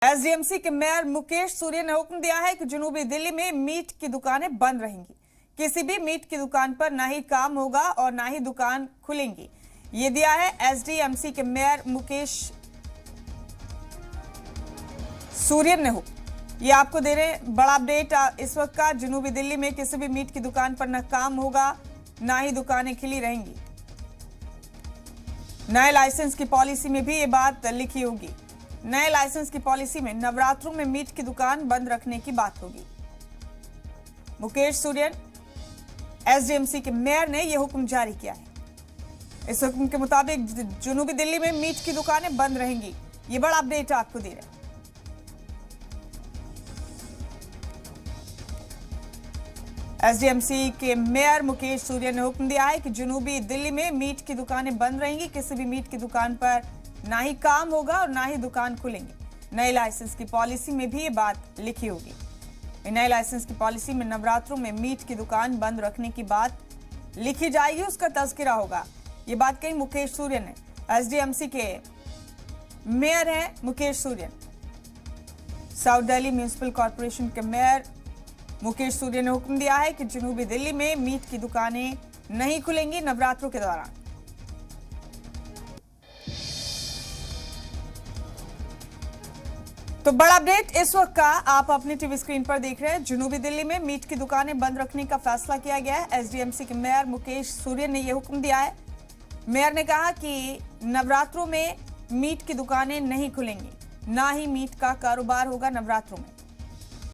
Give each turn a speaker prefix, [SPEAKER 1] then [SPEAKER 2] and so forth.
[SPEAKER 1] SDMC के mayor Mukesh सूर्य ने हुक्म दिया है कि जनूबी दिल्ली में मीट की दुकानें बंद रहेंगी। किसी भी मीट की दुकान पर ना ही काम होगा और ना ही दुकान खुलेंगी। ये दिया है एसडीएमसी के मेयर मुकेश सूर्य ने हुक्म। ये आपको दे रहे हैं बड़ा अपडेट इस वक्त का। जनूबी दिल्ली में किसी भी मीट की दुकान पर ना काम होगा, ना ही दुकानें खिली रहेंगी। नए लाइसेंस की पॉलिसी में भी ये बात लिखी होगी। नए लाइसेंस की पॉलिसी में नवरात्रों में मीट की दुकान बंद रखने की बात होगी। मुकेश सूर्य एसडीएमसी के मेयर ने यह हुक्म जारी किया है। इस हुक्म के मुताबिक जनूबी दिल्ली में मीट की दुकानें बंद रहेंगी। ये बड़ा अपडेट आपको दे रहे हैं। एसडीएमसी के मेयर मुकेश सूर्य ने हुक्म दिया है कि जनूबी दिल्ली में मीट की दुकानें बंद रहेंगी। किसी भी मीट की दुकान पर ना ही काम होगा और ना ही दुकान खुलेंगे। नए लाइसेंस की पॉलिसी में भी ये बात लिखी होगी। नए लाइसेंस की पॉलिसी में नवरात्रों में मीट की दुकान बंद रखने की बात लिखी जाएगी, उसका तज़किरा होगा। ये बात कही मुकेश सूर्य ने। एसडीएमसी के मेयर हैं मुकेश सूर्य। साउथ दिल्ली म्युनिसिपल कॉर्पोरेशन के मेयर मुकेश सूर्य ने हुक्म दिया है कि जनूबी दिल्ली में मीट की दुकानें नहीं खुलेंगी नवरात्रों के दौरान। तो बड़ा अपडेट इस वक्त का आप अपनी टीवी स्क्रीन पर देख रहे हैं। जनूबी दिल्ली में मीट की दुकानें बंद रखने का फैसला किया गया है। एसडीएमसी के मेयर मुकेश सूर्य ने यह हुक्म दिया है। मेयर ने कहा कि नवरात्रों में मीट की दुकानें नहीं खुलेंगी, ना ही मीट का कारोबार होगा नवरात्रों में।